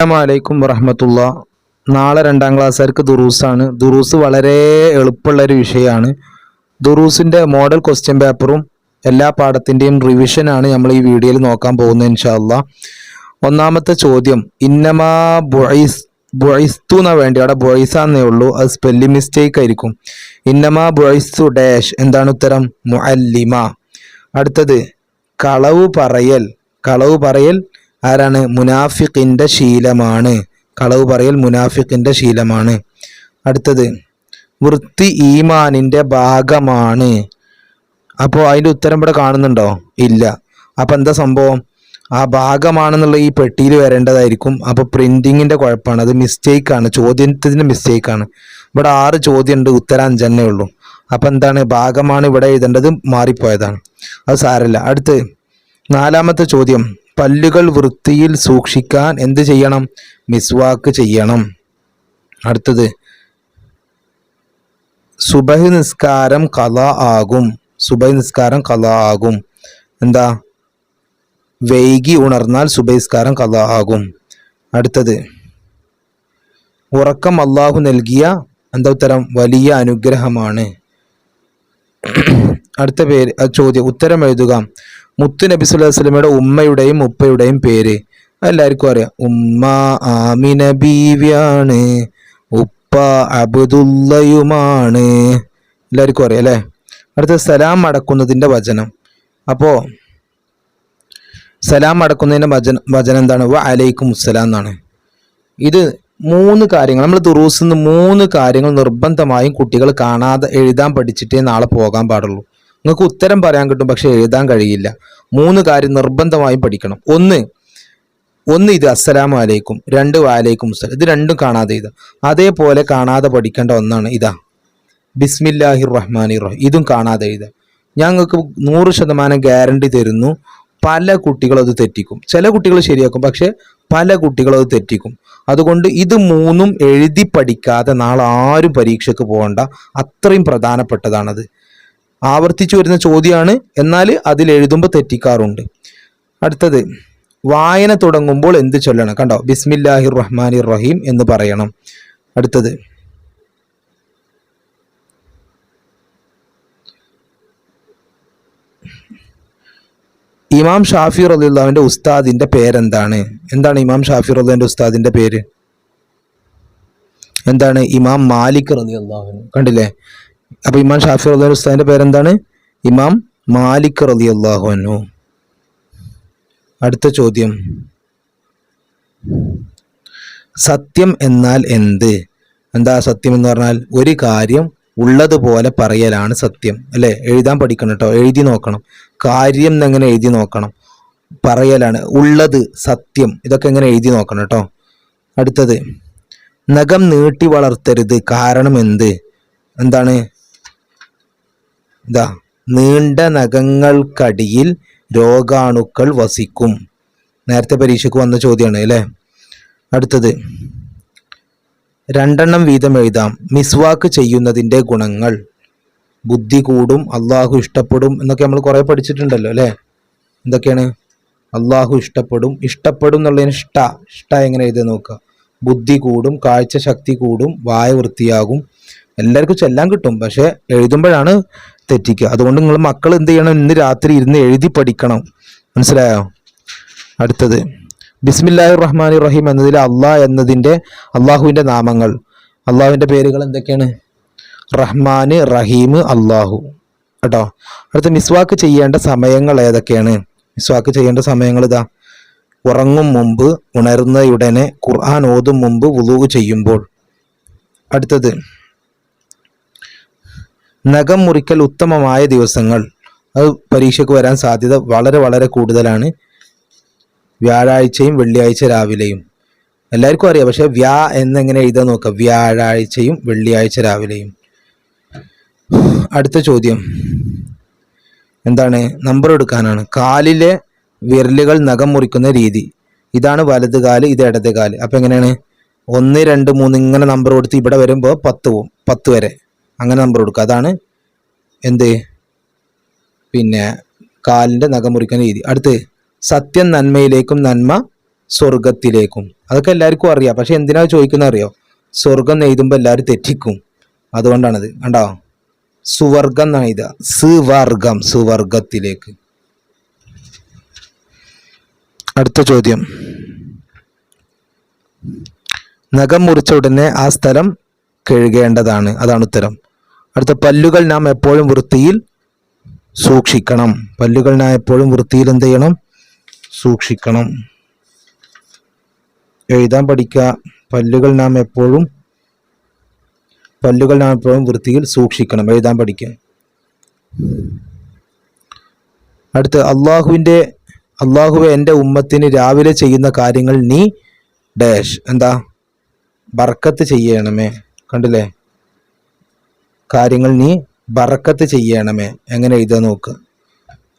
അസ്സലാമലൈക്കും വറഹമത്തുള്ള. നാളെ 2ാം ക്ലാസ്സുകാർക്ക് ദുറൂസാണ്. ദുറൂസ് വളരെ എളുപ്പമുള്ളൊരു വിഷയമാണ്. ദുറൂസിൻ്റെ മോഡൽ ക്വസ്റ്റ്യൻ പേപ്പറും എല്ലാ പാഠത്തിൻ്റെയും റിവിഷനാണ് നമ്മൾ ഈ വീഡിയോയിൽ നോക്കാൻ പോകുന്നത് ഇൻഷാ അല്ലാ. ഒന്നാമത്തെ ചോദ്യം ഇന്നമാ ബുഐസ്തു എന്നാ വേണ്ടി, അവിടെ ബുഐസാന്നേ ഉള്ളൂ, അത് സ്പെല്ലിംഗ് മിസ്റ്റേക്ക് ആയിരിക്കും. ഇന്നമാ ബുഐസ്തു ഡാഷ്, എന്താണ് ഉത്തരം? മുഅല്ലിമ. അടുത്തത് കളവ് പറയൽ ആരാണ്? മുനാഫിഖിന്റെ ശീലമാണ്. കളവ് പറയൽ മുനാഫിഖിന്റെ ശീലമാണ്. അടുത്തത് വൃത്തി ഈമാനിന്റെ ഭാഗമാണ്. അപ്പോൾ അതിൻ്റെ ഉത്തരം ഇവിടെ കാണുന്നുണ്ടോ? ഇല്ല. അപ്പം എന്താ സംഭവം? ആ ഭാഗമാണെന്നുള്ള ഈ പെട്ടിയിൽ വരേണ്ടതായിരിക്കും. അപ്പോൾ പ്രിന്റിങ്ങിന്റെ കുഴപ്പമാണ്, അത് മിസ്റ്റേക്കാണ്, ചോദ്യത്തിന് മിസ്റ്റേക്കാണ്. ഇവിടെ 6 ചോദ്യം ഉണ്ട്, ഉത്തരം 5 തന്നെ ഉള്ളൂ. അപ്പം എന്താണ്? ഭാഗമാണ് ഇവിടെ എഴുതേണ്ടത്, മാറിപ്പോയതാണ്. അത് സാരമില്ല. അടുത്ത് 4ാമത്തെ ചോദ്യം പല്ലുകൾ വൃത്തിയിൽ സൂക്ഷിക്കാൻ എന്ത് ചെയ്യണം? മിസ്വാക്ക് ചെയ്യണം. അടുത്തത് സുബഹി നിസ്കാരം ഖളാ ആകും. എന്താ? വൈകി ഉണർന്നാൽ സുബഹി നിസ്കാരം ഖളാ ആകും. അടുത്തത് ഉറക്കം അള്ളാഹു നൽകിയ എന്താ ഉത്തരം? വലിയ അനുഗ്രഹമാണ്. അടുത്ത ചോദ്യം ഉത്തരം എഴുതുക. മുത്തു നബി സല്ലല്ലാഹു അലൈഹി വസല്ലമയുടെ ഉമ്മയുടെയും ഉപ്പയുടെയും പേര് എല്ലാവർക്കും അറിയാം. ഉമ്മ ആമിന ബീവിയാണ്, ഉപ്പ അബ്ദുള്ളയുമാണ്. എല്ലാവർക്കും അറിയാം അല്ലേ? അടുത്ത സലാം അടക്കുന്നതിൻ്റെ വചനം. അപ്പോൾ സലാം അടക്കുന്നതിൻ്റെ വചനം എന്താണ്? വ അലൈക്കും അസ്സലാം എന്നാണ്. ഇത് 3 കാര്യങ്ങൾ നമ്മൾ ദുറൂസിന്ന് 3 കാര്യങ്ങൾ നിർബന്ധമായും കുട്ടികൾ കാണാതെ എഴുതാൻ പഠിച്ചിട്ടേ നാളെ പോകാൻ പാടുള്ളൂ. നിങ്ങൾക്ക് ഉത്തരം പറയാൻ കിട്ടും, പക്ഷെ എഴുതാൻ കഴിയില്ല. 3 കാര്യം നിർബന്ധമായും പഠിക്കണം. ഒന്ന് ഇത് അസ്സലാമു അലൈക്കും, 2 വഅലൈക്കും അസ്സലാം. ഇത് രണ്ടും കാണാതെ എഴുതാം. അതേപോലെ കാണാതെ പഠിക്കേണ്ട ഒന്നാണ് ഇതാ ബിസ്മില്ലാഹിർ റഹ്മാനിർ റഹീം. ഇതും കാണാതെ എഴുതാം. ഞങ്ങൾക്ക് 100% ഗ്യാരണ്ടി തരുന്നു. പല കുട്ടികളും അത് തെറ്റിക്കും. ചില കുട്ടികൾ ശരിയാക്കും, പക്ഷെ പല കുട്ടികളും അത് തെറ്റിക്കും. അതുകൊണ്ട് ഇത് 3ഉം എഴുതി പഠിക്കാതെ നാളെ ആരും പരീക്ഷയ്ക്ക് പോകണ്ട. അത്രയും പ്രധാനപ്പെട്ടതാണത്. ആവർത്തിച്ചു വരുന്ന ചോദ്യമാണ്, എന്നാൽ അതിൽ എഴുതുമ്പോൾ തെറ്റിക്കാറുണ്ട്. അടുത്തത് വായന തുടങ്ങുമ്പോൾ എന്ത് ചൊല്ലണം? കണ്ടോ? ബിസ്മില്ലാഹിർ റഹ്മാനിർ റഹീം എന്ന് പറയണം. അടുത്തത് ഇമാം ഷാഫി റളിയല്ലാഹുവിന്റെ ഉസ്താദിന്റെ പേരെന്താണ്? എന്താണ് ഇമാം ഷാഫി റളിയല്ലാഹുവിന്റെ ഉസ്താദിന്റെ പേര്? എന്താണ്? ഇമാം മാലിക് റളിയല്ലാഹു. കണ്ടില്ലേ? അപ്പൊ ഇമാം ഷാഫി റളിയല്ലാഹു ഉസ്താദിന്റെ പേരെന്താണ്? ഇമാം മാലിക് റളിയല്ലാഹു അൻഹു. അടുത്ത ചോദ്യം സത്യം എന്നാൽ എന്ത്? എന്താ സത്യം എന്ന് പറഞ്ഞാൽ? ഒരു കാര്യം ഉള്ളതുപോലെ പറയലാണ് സത്യം, അല്ലെ? എഴുതാൻ പഠിക്കണം കേട്ടോ, എഴുതി നോക്കണം. കാര്യം എങ്ങനെ എഴുതി നോക്കണം, പറയലാണ് ഉള്ളത് സത്യം, ഇതൊക്കെ എങ്ങനെ എഴുതി നോക്കണം കേട്ടോ. അടുത്തത് നഖം നീട്ടി വളർത്തരുത്, കാരണം എന്ത്? എന്താണ്? ഇതാ നീണ്ട നഖങ്ങൾക്കടിയിൽ രോഗാണുക്കൾ വസിക്കും. നേരത്തെ പരീക്ഷയ്ക്ക് വന്ന ചോദ്യമാണ് അല്ലേ? അടുത്തത് 2 വീതം എഴുതാം. മിസ്വാക്ക് ചെയ്യുന്നതിൻ്റെ ഗുണങ്ങൾ. ബുദ്ധി കൂടും, അള്ളാഹു ഇഷ്ടപ്പെടും എന്നൊക്കെ നമ്മൾ കുറേ പഠിച്ചിട്ടുണ്ടല്ലോ അല്ലേ? എന്തൊക്കെയാണ്? അള്ളാഹു ഇഷ്ടപ്പെടും എന്നുള്ളതിന് ഇഷ്ട എങ്ങനെ എഴുതി നോക്കുക. ബുദ്ധി കൂടും, കാഴ്ച ശക്തി കൂടും, വായ വൃത്തിയാകും. എല്ലാവർക്കും ചെല്ലാൻ കിട്ടും, പക്ഷെ എഴുതുമ്പോഴാണ് തെറ്റിക്കുക. അതുകൊണ്ട് നിങ്ങൾ മക്കൾ എന്ത് ചെയ്യണം? ഇന്ന് രാത്രി ഇരുന്ന് എഴുതി പഠിക്കണം. മനസ്സിലായോ? അടുത്തത് ബിസ്മില്ലാഹിർ റഹ്മാനിർ റഹീം എന്നതിൽ അള്ളാഹുവിൻ്റെ നാമങ്ങൾ, അള്ളാഹുവിൻ്റെ പേരുകൾ എന്തൊക്കെയാണ്? റഹ്മാന്, റഹീം, അള്ളാഹു കേട്ടോ. അടുത്ത മിസ്വാക്ക് ചെയ്യേണ്ട സമയങ്ങൾ ഏതൊക്കെയാണ്? മിസ്വാക്ക് ചെയ്യേണ്ട സമയങ്ങൾ ഇതാ: ഉറങ്ങും മുമ്പ്, ഉണരുന്നയുടനെ, ഖുർആൻ ഓതും മുമ്പ്, വുളൂ ചെയ്യുമ്പോൾ. അടുത്തത് നഖം മുറിക്കൽ ഉത്തമമായ ദിവസങ്ങൾ. അത് പരീക്ഷയ്ക്ക് വരാൻ സാധ്യത വളരെ വളരെ കൂടുതലാണ്. വ്യാഴാഴ്ചയും വെള്ളിയാഴ്ച രാവിലെയും. എല്ലാവർക്കും അറിയാം, പക്ഷെ എന്നെങ്ങനെ എഴുതാൻ നോക്കുക. വ്യാഴാഴ്ചയും വെള്ളിയാഴ്ച രാവിലെയും. അടുത്ത ചോദ്യം എന്താണ്? നമ്പർ എടുക്കാനാണ്. കാലിലെ വിരലുകൾ നഖം മുറിക്കുന്ന രീതി. ഇതാണ് വലത് കാല്, ഇത് ഇടത് കാല്. അപ്പം എങ്ങനെയാണ്? 1, 2, 3 ഇങ്ങനെ നമ്പർ കൊടുത്ത് ഇവിടെ വരുമ്പോൾ 10 പോവും, 10 വരെ അങ്ങനെ നമ്പർ കൊടുക്കുക. അതാണ് എന്ത്? പിന്നെ കാലിൻ്റെ നഖം മുറിക്കുന്ന രീതി. അടുത്ത് സത്യം നന്മയിലേക്കും, നന്മ സ്വർഗത്തിലേക്കും. അതൊക്കെ എല്ലാവർക്കും അറിയാം. പക്ഷെ എന്തിനാ ചോദിക്കുന്നത് അറിയോ? സ്വർഗം എഴുതുമ്പോൾ എല്ലാവരും തെറ്റിക്കും. അതുകൊണ്ടാണത്. കണ്ടോ, സുവർഗം എന്നാണ് എഴുതുക. സുവർഗം, സുവർഗത്തിലേക്ക്. അടുത്ത ചോദ്യം. നഖം മുറിച്ച ഉടനെ ആ സ്ഥലം കഴുകേണ്ടതാണ്. അതാണ് ഉത്തരം. അടുത്ത, പല്ലുകൾ നാം എപ്പോഴും വൃത്തിയിൽ സൂക്ഷിക്കണം. പല്ലുകൾ നാം എപ്പോഴും വൃത്തിയിൽ എന്ത് ചെയ്യണം? സൂക്ഷിക്കണം. എഴുതാൻ പഠിക്കുക. പല്ലുകൾ നാം എപ്പോഴും വൃത്തിയിൽ സൂക്ഷിക്കണം. എഴുതാൻ പഠിക്കുക. അടുത്ത്, അള്ളാഹുവെ എൻ്റെ ഉമ്മത്തിന് രാവിലെ ചെയ്യുന്ന കാര്യങ്ങൾ നീ ഡാഷ് എന്താ? ബർക്കത്ത് ചെയ്യണമേ. കണ്ടില്ലേ? കാര്യങ്ങൾ നീ ബർക്കത്ത് ചെയ്യണമേ. എങ്ങനെ എഴുതാൻ നോക്കുക.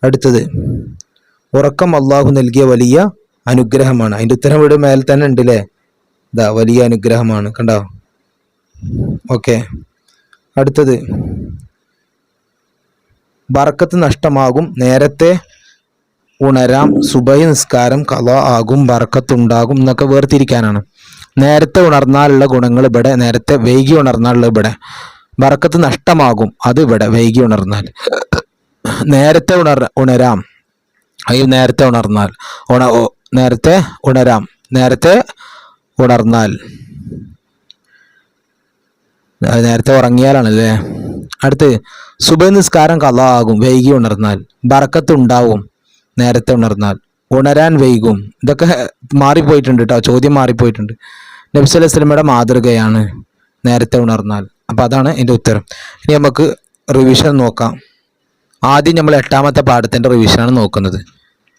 അടുത്തത്, ഉറക്കം അള്ളാഹു നൽകിയ വലിയ അനുഗ്രഹമാണ്. അതിൻ്റെ ഉത്തരം ഇവിടെ മേലെ തന്നെ ഉണ്ടല്ലേ? ഇതാ, വലിയ അനുഗ്രഹമാണ്. കണ്ടോ? ഓക്കെ. അടുത്തത്, ബർക്കത്ത് നഷ്ടമാകും, നേരത്തെ ഉണരാം, സുബഹി നിസ്കാരം ഖളാ ആകും, ബർക്കത്തുണ്ടാകും എന്നൊക്കെ വേർതിരിക്കാനാണ്. നേരത്തെ ഉണർന്നാലുള്ള ഗുണങ്ങൾ ഇവിടെ, നേരത്തെ വൈകി ഉണർന്നാലുള്ള ഇവിടെ. ബർക്കത്ത് നഷ്ടമാകും, അത് ഇവിടെ വൈകി ഉണർന്നാൽ. നേരത്തെ ഉണരാം, നേരത്തെ ഉണർന്നാൽ, നേരത്തെ ഉണരാം, നേരത്തെ ഉണർന്നാൽ, നേരത്തെ ഉറങ്ങിയാലാണല്ലേ. അടുത്ത്, സുബഹി നിസ്കാരം ഖളാ ആകും, വൈകി ഉണർന്നാൽ. ബർക്കത്ത് ഉണ്ടാവും, നേരത്തെ ഉണർന്നാൽ. ഉണരാൻ വൈകും. ഇതൊക്കെ മാറിപ്പോയിട്ടുണ്ട് കേട്ടോ, ചോദ്യം മാറിപ്പോയിട്ടുണ്ട്. നബി സല്ലല്ലാഹു അലൈഹി വസല്ലമയുടെ മാതൃകയാണ് നേരത്തെ ഉണർന്നാൽ. അപ്പം അതാണ് എൻ്റെ ഉത്തരം. ഇനി നമുക്ക് റിവിഷൻ നോക്കാം. ആദ്യം നമ്മൾ 8ാമത്തെ പാഠത്തിൻ്റെ റിവിഷനാണ് നോക്കുന്നത്.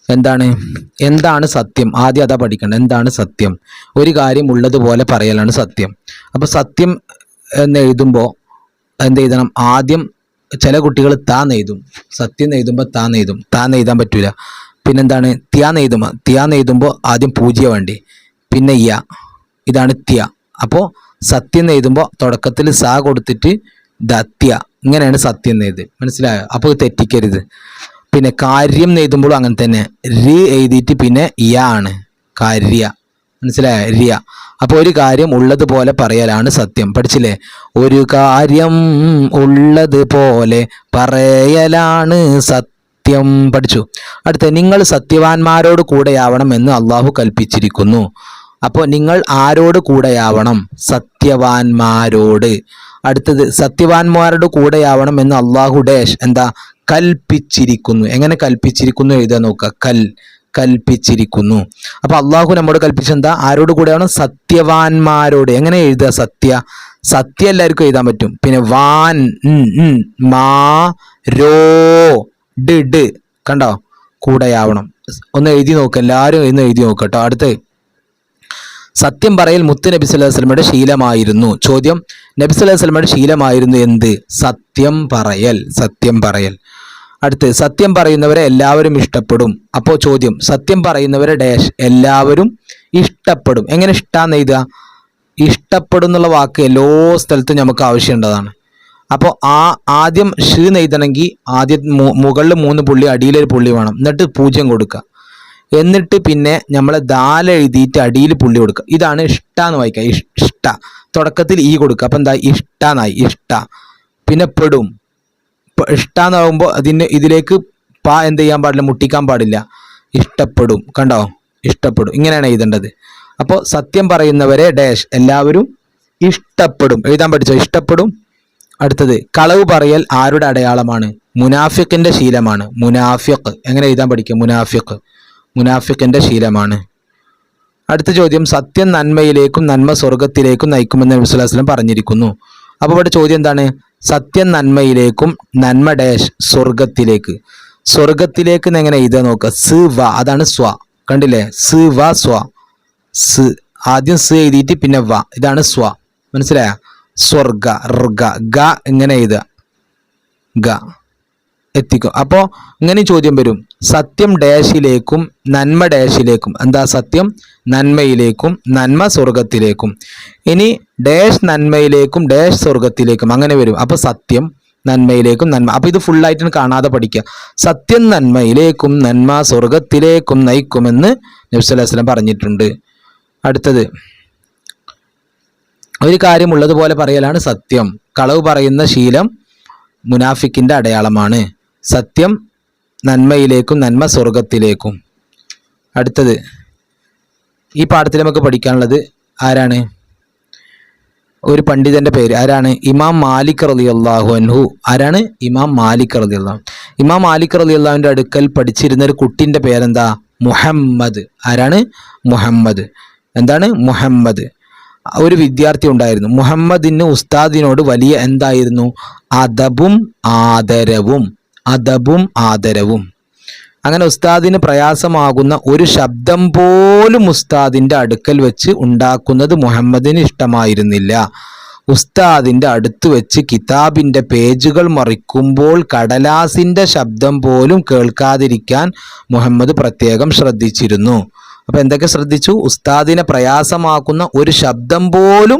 എന്താണ് സത്യം? ആദ്യം അതാ പഠിക്കേണ്ടത്. എന്താണ് സത്യം? ഒരു കാര്യം ഉള്ളതുപോലെ പറയലാണ് സത്യം. അപ്പോൾ സത്യം എന്ന് എഴുതുമ്പോൾ എന്ത് എഴുതണം? ആദ്യം ചില കുട്ടികൾ താന്നെഴുതും. സത്യം എഴുതുമ്പോൾ താന്നെഴുതും. താന്നെഴുതാൻ പറ്റൂല. പിന്നെന്താണ്? ത്യാന്നെഴുതുമ്പോൾ ആദ്യം പൂജ്യ വേണ്ടി, പിന്നെ യ. ഇതാണ് ത്യ. അപ്പോൾ സത്യം എഴുതുമ്പോൾ തുടക്കത്തിൽ സാ കൊടുത്തിട്ട് ദത്യ. ഇങ്ങനെയാണ് സത്യം എഴുത്. മനസ്സിലായോ? അപ്പോൾ തെറ്റിക്കരുത്. പിന്നെ കാര്യം എഴുതുമ്പോഴും അങ്ങനെ തന്നെ. രി എഴുതിയിട്ട് പിന്നെ യ ആണ് കാര്യ. മനസ്സിലായോ? രിയ. അപ്പോൾ ഒരു കാര്യം ഉള്ളതുപോലെ പറയലാണ് സത്യം. പഠിച്ചില്ലേ? ഒരു കാര്യം ഉള്ളതുപോലെ പറയലാണ് സത്യം. പഠിച്ചു. അടുത്ത, നിങ്ങൾ സത്യവാന്മാരോട് കൂടെയാവണം എന്ന് അള്ളാഹു കൽപ്പിച്ചിരിക്കുന്നു. അപ്പോൾ നിങ്ങൾ ആരോട് കൂടെയാവണം? സത്യവാന്മാരോട്. അടുത്തത്, സത്യവാന്മാരോട് കൂടെയാവണം എന്ന് അള്ളാഹു ഡാഷ് എന്താ? കൽപ്പിച്ചിരിക്കുന്നു. എങ്ങനെ കൽപ്പിച്ചിരിക്കുന്നു എഴുതാൻ നോക്കുക. കൽപ്പിച്ചിരിക്കുന്നു. അപ്പൊ അള്ളാഹു നമ്മോട് കൽപ്പിച്ചെന്താ? ആരോട് കൂടെയാണ്? സത്യവാന്മാരോട്. എങ്ങനെ എഴുതുക? സത്യം എല്ലാവർക്കും എഴുതാൻ പറ്റും. പിന്നെ വാൻ, മാ, രോ, ഡ്. കണ്ടോ? കൂടെയാവണം. ഒന്ന് എഴുതി നോക്കുക. എല്ലാവരും ഒന്ന് എഴുതി നോക്കുക കേട്ടോ. അടുത്ത്, സത്യം പറയൽ മുത്ത് നബി സല്ലല്ലാഹു അലൈഹി വസല്ലമയുടെ ശീലമായിരുന്നു. ചോദ്യം, നബി സല്ലല്ലാഹു അലൈഹി വസല്ലമയുടെ ശീലമായിരുന്നു എന്ത്? സത്യം പറയൽ. അടുത്ത്, സത്യം പറയുന്നവരെ എല്ലാവരും ഇഷ്ടപ്പെടും. അപ്പോൾ ചോദ്യം, സത്യം പറയുന്നവരെ ഡാഷ് എല്ലാവരും ഇഷ്ടപ്പെടും. എങ്ങനെ ഇഷ്ടാന്ന് എഴുതുക? ഇഷ്ടപ്പെടും എന്നുള്ള വാക്ക് എല്ലാ സ്ഥലത്തും നമുക്ക് ആവശ്യമുള്ളതാണ്. അപ്പോൾ ആദ്യം ഷ് എഴുതണമെങ്കിൽ ആദ്യം മുകളിൽ 3 പുള്ളി, അടിയിലൊരു പുള്ളി വേണം. എന്നിട്ട് 0 കൊടുക്കുക. എന്നിട്ട് പിന്നെ നമ്മൾ ദാല എഴുതിയിട്ട് അടിയിൽ പുള്ളി കൊടുക്കുക. ഇതാണ് ഇഷ്ടാന്ന് വായിക്കുക. ഇഷ്ട. തുടക്കത്തിൽ ഈ കൊടുക്കുക. അപ്പം എന്താ? ഇഷ്ടാന്നായി. ഇഷ്ട. പിന്നെ പെടും. ഇഷ്ടാന്നാകുമ്പോൾ ഇതിലേക്ക് എന്ത് ചെയ്യാൻ പാടില്ല? മുട്ടിക്കാൻ പാടില്ല. ഇഷ്ടപ്പെടും. കണ്ടോ? ഇഷ്ടപ്പെടും. ഇങ്ങനെയാണ് എഴുതേണ്ടത്. അപ്പോൾ സത്യം പറയുന്നവരെ ഡാഷ് എല്ലാവരും ഇഷ്ടപ്പെടും. എഴുതാൻ പഠിച്ചോ? ഇഷ്ടപ്പെടും. അടുത്തത്, കളവ് പറയൽ ആരുടെ അടയാളമാണ്? മുനാഫിഖിന്റെ ശീലമാണ്. മുനാഫിഖ്. എങ്ങനെ എഴുതാൻ പഠിക്കുക? മുനാഫിഖിന്റെ ശീലമാണ്. അടുത്ത ചോദ്യം, സത്യം നന്മയിലേക്കും നന്മ സ്വർഗത്തിലേക്കും നയിക്കുമെന്ന് നബി സല്ലല്ലാഹു അലൈഹി വസല്ലം പറഞ്ഞിരിക്കുന്നു. അപ്പോൾ ഇവിടെ ചോദ്യം എന്താണ്? സത്യം നന്മയിലേക്കും നന്മ ഡാഷ് സ്വർഗത്തിലേക്ക്. സ്വർഗത്തിലേക്ക് എങ്ങനെ എഴുതാൻ നോക്കുക? സ് വ. അതാണ് സ്വ. കണ്ടില്ലേ? സ് വ സ്വ. സ് ആദ്യം സ് എഴുതിയിട്ട് പിന്നെ വ. ഇതാണ് സ്വ. മനസ്സിലായ? സ്വർഗ. ർഗ. ഗ ഇങ്ങനെ എഴുതുക. ഗ എത്തിക്കും. അപ്പോൾ ഇങ്ങനെ ചോദ്യം വരും. സത്യം ഡാഷിലേക്കും നന്മ ഡാഷിലേക്കും. എന്താ? സത്യം നന്മയിലേക്കും നന്മ സ്വർഗത്തിലേക്കും. ഇനി ഡാഷ് നന്മയിലേക്കും ഡാഷ് സ്വർഗത്തിലേക്കും അങ്ങനെ വരും. അപ്പോൾ സത്യം നന്മയിലേക്കും നന്മ. അപ്പൊ ഇത് ഫുള്ളായിട്ട് കാണാതെ പഠിക്കുക. സത്യം നന്മയിലേക്കും നന്മ സ്വർഗത്തിലേക്കും നയിക്കുമെന്ന് നബി സല്ലല്ലാഹു അലൈഹി വസല്ലം പറഞ്ഞിട്ടുണ്ട്. അടുത്തത്, ഒരു കാര്യം ഉള്ളതുപോലെ പറയലാണ് സത്യം. കളവ് പറയുന്ന ശീലം മുനാഫിക്കിന്റെ അടയാളമാണ്. സത്യം നന്മയിലേക്കും നന്മ സ്വർഗത്തിലേക്കും. അടുത്തത്, ഈ പാഠത്തിൽ നമുക്ക് പഠിക്കാനുള്ളത് ആരാണ്? ഒരു പണ്ഡിതന്റെ പേര് ആരാണ്? ഇമാം മാലിക് റളിയല്ലാഹു അൻഹു. ആരാണ്? ഇമാം മാലിക് റളിയല്ലാഹു. ഇമാം മാലിക് റളിയല്ലാഹുവിന്റെ അടുക്കൽ പഠിച്ചിരുന്ന ഒരു കുട്ടിന്റെ പേരെന്താ? മുഹമ്മദ്. ആരാണ്? മുഹമ്മദ്. എന്താണ്? മുഹമ്മദ്. ഒരു വിദ്യാർത്ഥി ഉണ്ടായിരുന്നു. മുഹമ്മദിന് ഉസ്താദിനോട് വലിയ എന്തായിരുന്നു? അദബും ആദരവും. അദബും ആദരവും. അങ്ങനെ ഉസ്താദിന് പ്രയാസമാകുന്ന ഒരു ശബ്ദം പോലും ഉസ്താദിന്റെ അടുക്കൽ വെച്ച് ഉണ്ടാക്കുന്നത് മുഹമ്മദിന് ഇഷ്ടമായിരുന്നില്ല. ഉസ്താദിന്റെ അടുത്ത് വെച്ച് കിതാബിന്റെ പേജുകൾ മറിക്കുമ്പോൾ കടലാസിന്റെ ശബ്ദം പോലും കേൾക്കാതിരിക്കാൻ മുഹമ്മദ് പ്രത്യേകം ശ്രദ്ധിച്ചിരുന്നു. അപ്പൊ എന്തൊക്കെ ശ്രദ്ധിച്ചു? ഉസ്താദിനെ പ്രയാസമാക്കുന്ന ഒരു ശബ്ദം പോലും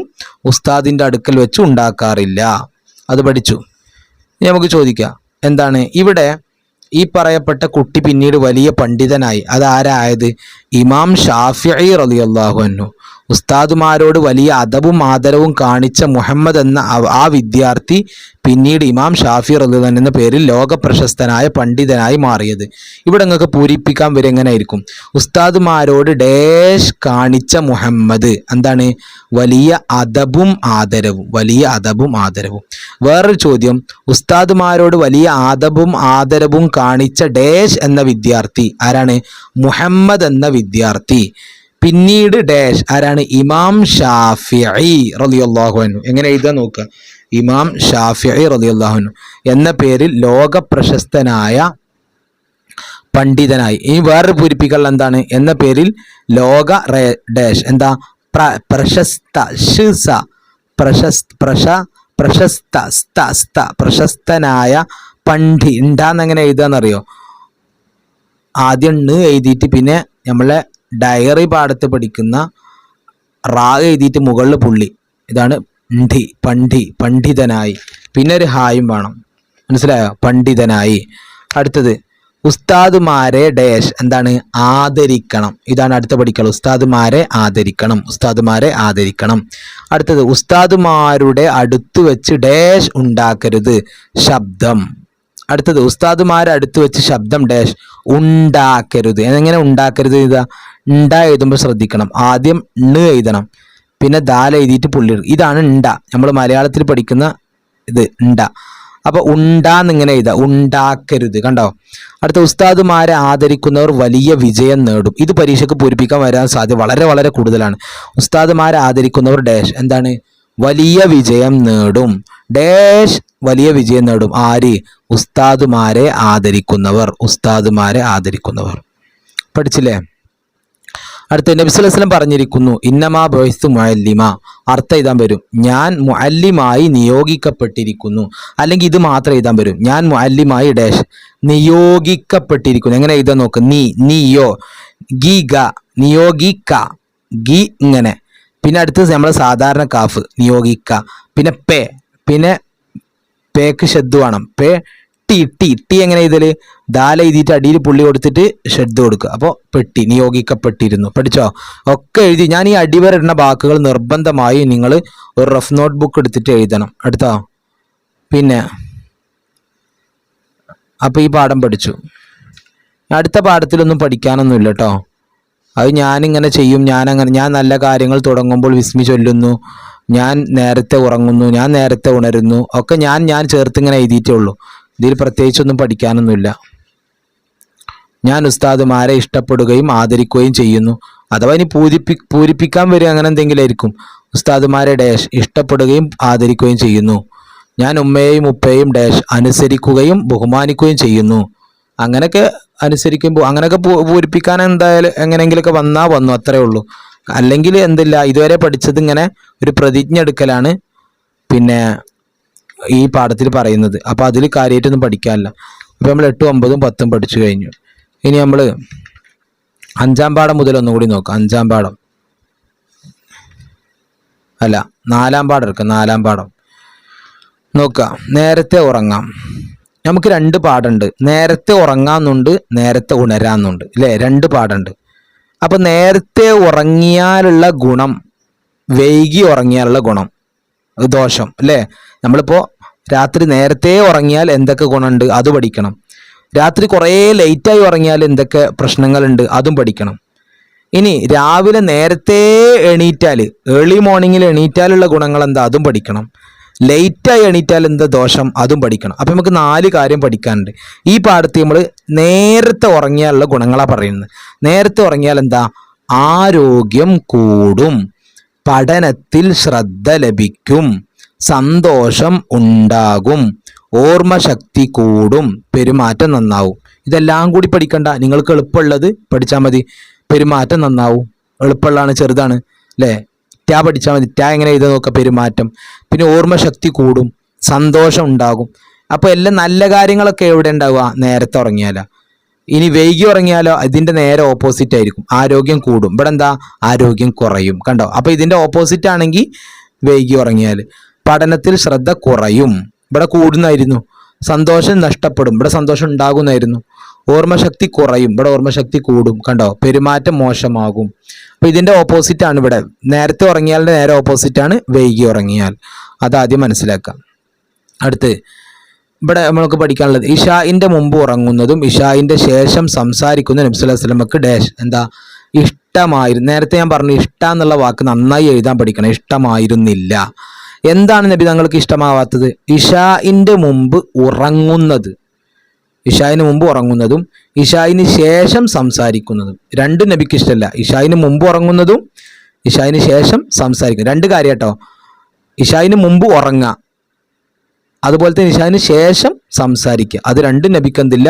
ഉസ്താദിന്റെ അടുക്കൽ വെച്ച് ഉണ്ടാക്കാറില്ല. അത് പഠിച്ചു. ഇനി നമുക്ക് ചോദിക്കാം, എന്താണ് ഇവിടെ ഈ പറയപ്പെട്ട കുട്ടി പിന്നീട് വലിയ പണ്ഡിതനായി. അതാരായത്? ഇമാം ഷാഫിഈ റളിയല്ലാഹു അൻഹു. ഉസ്താദുമാരോട് വലിയ അദബും ആദരവും കാണിച്ച മുഹമ്മദ് എന്ന ആ വിദ്യാർത്ഥി പിന്നീട് ഇമാം ഷാഫി റളിയല്ലാഹു അൻഹു എന്ന പേരിൽ ലോക പ്രശസ്തനായ പണ്ഡിതനായി മാറിയത്. ഇവിടെ നിങ്ങൾക്ക് പൂരിപ്പിക്കാൻ വരെ എങ്ങനെയായിരിക്കും? ഉസ്താദുമാരോട് ഡേഷ് കാണിച്ച മുഹമ്മദ്. എന്താണ്? വലിയ അദബും ആദരവും. വലിയ അദബും ആദരവും. വേറൊരു ചോദ്യം, ഉസ്താദുമാരോട് വലിയ അദബും ആദരവും കാണിച്ച ഡേഷ് എന്ന വിദ്യാർത്ഥി ആരാണ്? മുഹമ്മദ് എന്ന വിദ്യാർത്ഥി. പിന്നീട് ഡാഷ് ആരാണ്? ഇമാം ഷാഫിഈ റളിയല്ലാഹു അൻഹു. എങ്ങനെ എഴുതാൻ നോക്കുക? ഇമാം ഷാഫിഈ റളിയല്ലാഹു അൻഹു എന്ന പേരിൽ ലോക പ്രശസ്തനായ പണ്ഡിതനായി. ഇനി വേറൊരു പൂരിപ്പിക്കൽ എന്താണ്? എന്ന പേരിൽ ലോക ഡാഷ് എന്താ? പ്രശസ്ത പ്രശസ്തനായ ഉണ്ടാന്നെങ്ങനെ എഴുതാന്നറിയോ? ആദ്യം എഴുതിയിട്ട് പിന്നെ നമ്മളെ ഡയറി പാഠത്ത് പഠിക്കുന്ന എഴുതിയിട്ട് മുകളിൽ പുള്ളി. ഇതാണ് പണ്ഡിതനായി. പിന്നെ ഒരു ഹായും വേണം. മനസ്സിലായോ? പണ്ഡിതനായി. അടുത്തത്, ഉസ്താദുമാരെ ഡാഷ് എന്താണ്? ആദരിക്കണം. ഇതാണ് അടുത്ത പഠിക്കൽ. ഉസ്താദുമാരെ ആദരിക്കണം. ഉസ്താദുമാരെ ആദരിക്കണം. അടുത്തത്, ഉസ്താദുമാരുടെ അടുത്ത് വെച്ച് ഡാഷ് ഉണ്ടാക്കരുത്. ശബ്ദം. അടുത്തത്, ഉസ്താദുമാരെ അടുത്ത് വെച്ച് ശബ്ദം ഡാഷ് ഉണ്ടാക്കരുത്. എങ്ങനെ ഉണ്ടാക്കരുത് എഴുതുക? എഴുതുമ്പോൾ ശ്രദ്ധിക്കണം. ആദ്യം എഴുതണം, പിന്നെ ദാൽ എഴുതിയിട്ട് പുള്ളി. ഇതാണ് നമ്മൾ മലയാളത്തിൽ പഠിക്കുന്ന ഇത് അപ്പൊ ഉണ്ടാന്നിങ്ങനെ എഴുതാം. ഉണ്ടാക്കരുത്. കണ്ടോ? അടുത്ത, ഉസ്താദുമാരെ ആദരിക്കുന്നവർ വലിയ വിജയം നേടും. ഇത് പരീക്ഷയ്ക്ക് പൂരിപ്പിക്കാൻ വരാൻ സാധ്യത വളരെ വളരെ കൂടുതലാണ്. ഉസ്താദുമാരെ ആദരിക്കുന്നവർ ഡാഷ് എന്താണ്? വലിയ വിജയം നേടും. ഡാഷ് വലിയ വിജയം നേടും. ആര്? ഉസ്താദുമാരെ ആദരിക്കുന്നവർ. ഉസ്താദുമാരെ ആദരിക്കുന്നവർ. പഠിച്ചില്ലേ? അടുത്ത, നബി സല്ലല്ലാഹു അലൈഹി വസല്ലം പറഞ്ഞിരിക്കുന്നു, ഇന്നമാ ബുഇസ്തു മുഅല്ലിമ. അർത്ഥം എഴുതാൻ വരും, ഞാൻ മുഅല്ലിമായി നിയോഗിക്കപ്പെട്ടിരിക്കുന്നു. അല്ലെങ്കിൽ ഇത് മാത്രം എഴുതാൻ വരും, ഞാൻ മുഅല്ലിമായി ഡാഷ് നിയോഗിക്കപ്പെട്ടിരിക്കുന്നു. എങ്ങനെ എഴുതാൻ നോക്ക്? നിയോ നിയോഗിക്ക ഇങ്ങനെ. പിന്നെ അടുത്തത് നമ്മളെ സാധാരണ കാഫ് നിയോഗിക്ക. പിന്നെ പിന്നെ പേക്ക് ഷെഡ് വേണം. ടി എങ്ങനെ എഴുതല്? ദാല എഴുതിയിട്ട് അടിയിൽ പുള്ളി കൊടുത്തിട്ട് ഷെഡ് കൊടുക്കുക. അപ്പോൾ പെട്ടി, നിയോഗിക്കപ്പെട്ടിരുന്നു. പഠിച്ചോ? ഒക്കെ എഴുതി. ഞാൻ ഈ അടിവരയിടുന്ന വാക്കുകൾ നിർബന്ധമായി നിങ്ങൾ ഒരു റഫ് നോട്ട് ബുക്ക് എടുത്തിട്ട് എഴുതണം. അടുത്തോ? പിന്നെ അപ്പോൾ ഈ പാഠം പഠിച്ചു. അടുത്ത പാഠത്തിലൊന്നും പഠിക്കാനൊന്നുമില്ല കേട്ടോ. അത് ഞാനിങ്ങനെ ചെയ്യും. ഞാൻ നല്ല കാര്യങ്ങൾ തുടങ്ങുമ്പോൾ വിസ്മി ചൊല്ലുന്നു, ഞാൻ നേരത്തെ ഉറങ്ങുന്നു, ഞാൻ നേരത്തെ ഉണരുന്നു, ഒക്കെ ഞാൻ ചേർത്തിങ്ങനെ എഴുതിയിട്ടേ ഉള്ളൂ. ഇതിൽ പ്രത്യേകിച്ചൊന്നും പഠിക്കാനൊന്നുമില്ല. ഞാൻ ഉസ്താദുമാരെ ഇഷ്ടപ്പെടുകയും ആദരിക്കുകയും ചെയ്യുന്നു. അഥവാ ഇനി പൂരിപ്പിക്കാൻ വരും അങ്ങനെ എന്തെങ്കിലും ആയിരിക്കും. ഉസ്താദുമാരെ ഡാഷ് ഇഷ്ടപ്പെടുകയും ആദരിക്കുകയും ചെയ്യുന്നു. ഞാൻ ഉമ്മയെയും ഉപ്പയെയും ഡാഷ് അനുസരിക്കുകയും ബഹുമാനിക്കുകയും ചെയ്യുന്നു. അങ്ങനെയൊക്കെ അനുസരിക്കുമ്പോൾ അങ്ങനെയൊക്കെ പൂരിപ്പിക്കാൻ എന്തായാലും എങ്ങനെയെങ്കിലുമൊക്കെ വന്നു, അത്രേ ഉള്ളൂ. അല്ലെങ്കിൽ എന്തില്ല, ഇതുവരെ പഠിച്ചത് ഇങ്ങനെ ഒരു പ്രതിജ്ഞ എടുക്കലാണ് പിന്നെ ഈ പാഠത്തിൽ പറയുന്നത്. അപ്പോൾ അതിൽ കാര്യമായിട്ടൊന്നും പഠിക്കാനില്ല. അപ്പോൾ നമ്മൾ 8, 9, 10 പഠിച്ചു കഴിഞ്ഞു. ഇനി നമ്മൾ 5-ാം പാഠം മുതൽ ഒന്നുകൂടി നോക്കാം. 5-ാം പാഠം അല്ല 4-ാം പാഠം എടുക്കാം. 4-ാം പാഠം നോക്കുക, നേരത്തെ ഉറങ്ങാം. നമുക്ക് രണ്ട് പാടുണ്ട്, നേരത്തെ ഉറങ്ങാന്നുണ്ട്, നേരത്തെ ഉണരാന്നുണ്ട്, അല്ലേ? രണ്ട് പാടുണ്ട്. അപ്പൊ നേരത്തെ ഉറങ്ങിയാലുള്ള ഗുണം, വൈകി ഉറങ്ങിയാലുള്ള ഗുണം, ദോഷം, അല്ലേ? നമ്മളിപ്പോ രാത്രി നേരത്തെ ഉറങ്ങിയാൽ എന്തൊക്കെ ഗുണമുണ്ട് അത് പഠിക്കണം. രാത്രി കുറേ ലേറ്റായി ഉറങ്ങിയാൽ എന്തൊക്കെ പ്രശ്നങ്ങളുണ്ട് അതും പഠിക്കണം. ഇനി രാവിലെ നേരത്തെ എണീറ്റാൽ, ഏർലി മോർണിംഗിൽ എണീറ്റാലുള്ള ഗുണങ്ങൾ എന്താ അതും പഠിക്കണം. ലേറ്റായി എണീറ്റാൽ എന്താ ദോഷം അതും പഠിക്കണം. അപ്പം നമുക്ക് 4 കാര്യം പഠിക്കാനുണ്ട്. ഈ പാഠത്തിൽ നമ്മൾ നേരത്തെ ഉറങ്ങിയാലുള്ള ഗുണങ്ങളാണ് പറയുന്നത്. നേരത്തെ ഉറങ്ങിയാൽ എന്താ? ആരോഗ്യം കൂടും, പഠനത്തിൽ ശ്രദ്ധ ലഭിക്കും, സന്തോഷം ഉണ്ടാകും, ഓർമ്മശക്തി കൂടും, പെരുമാറ്റം നന്നാവും. ഇതെല്ലാം കൂടി പഠിക്കണ്ട, നിങ്ങൾക്ക് എളുപ്പമുള്ളത് പഠിച്ചാൽ മതി. പെരുമാറ്റം നന്നാവും, എളുപ്പമുള്ളതാണ്, ചെറുതാണ്, അല്ലേ? ടാ പഠിച്ചാൽ മതി. ടാ എങ്ങനെ എഴുതാൻ നോക്കുക? പെരുമാറ്റം. പിന്നെ ഓർമ്മശക്തി കൂടും, സന്തോഷം ഉണ്ടാകും. അപ്പോൾ എല്ലാം നല്ല കാര്യങ്ങളൊക്കെ എവിടെ ഉണ്ടാവുക? നേരത്തെ ഉറങ്ങിയാലോ. ഇനി വൈകി ഉറങ്ങിയാലോ ഇതിന്റെ നേരെ ഓപ്പോസിറ്റ് ആയിരിക്കും, ആരോഗ്യം കൂടും. ഇവിടെ എന്താ? ആരോഗ്യം കുറയും. കണ്ടോ? അപ്പൊ ഇതിന്റെ ഓപ്പോസിറ്റ് ആണെങ്കിൽ വൈകി ഉറങ്ങിയാൽ പഠനത്തിൽ ശ്രദ്ധ കുറയും, ഇവിടെ കൂടുന്നായിരുന്നു. സന്തോഷം നഷ്ടപ്പെടും, ഇവിടെ സന്തോഷം ഉണ്ടാകുന്നായിരുന്നു. ഓർമ്മശക്തി കുറയും, ഇവിടെ ഓർമ്മശക്തി കൂടും. കണ്ടോ? പെരുമാറ്റം മോശമാകും. അപ്പൊ ഇതിന്റെ ഓപ്പോസിറ്റ് ആണ് ഇവിടെ. നേരത്തെ ഉറങ്ങിയാലിന്റെ നേരെ ഓപ്പോസിറ്റ് ആണ് വൈകി ഉറങ്ങിയാൽ. അതാദ്യം മനസ്സിലാക്കാം. അടുത്ത് ഇവിടെ നമുക്ക് പഠിക്കാനുള്ളത്, ഇഷാഇന്റെ മുമ്പ് ഉറങ്ങുന്നതും ഇഷാഇന്റെ ശേഷം സംസാരിക്കുന്ന നബി സല്ലല്ലാഹു അലൈഹി വസല്ലമക്ക് ഡാഷ് എന്താ? ഇഷ്ടമായിരുന്നു. നേരത്തെ ഞാൻ പറഞ്ഞു, ഇഷ്ട എന്നുള്ള വാക്ക് നന്നായി എഴുതാൻ പഠിക്കണം. ഇഷ്ടമായിരുന്നില്ല. എന്താണ് നബി തങ്ങൾക്ക് ഇഷ്ടമാവാത്തത്? ഇഷാഇന്റെ മുമ്പ് ഉറങ്ങുന്നത്, ഇഷായിന് മുമ്പ് ഉറങ്ങുന്നതും ഇഷായിന് ശേഷം സംസാരിക്കുന്നതും രണ്ടും നബിക്ക് ഇഷ്ടമല്ല. ഇഷായിന് മുമ്പ് ഉറങ്ങുന്നതും ഇഷായിന് ശേഷം സംസാരിക്കും, രണ്ട് കാര്യം കേട്ടോ. ഇഷായിന് മുമ്പ് ഉറങ്ങുക, അതുപോലെ തന്നെ ഇഷായിന് ശേഷം സംസാരിക്കുക, അത് രണ്ടും നബിക്ക് എന്തില്ല?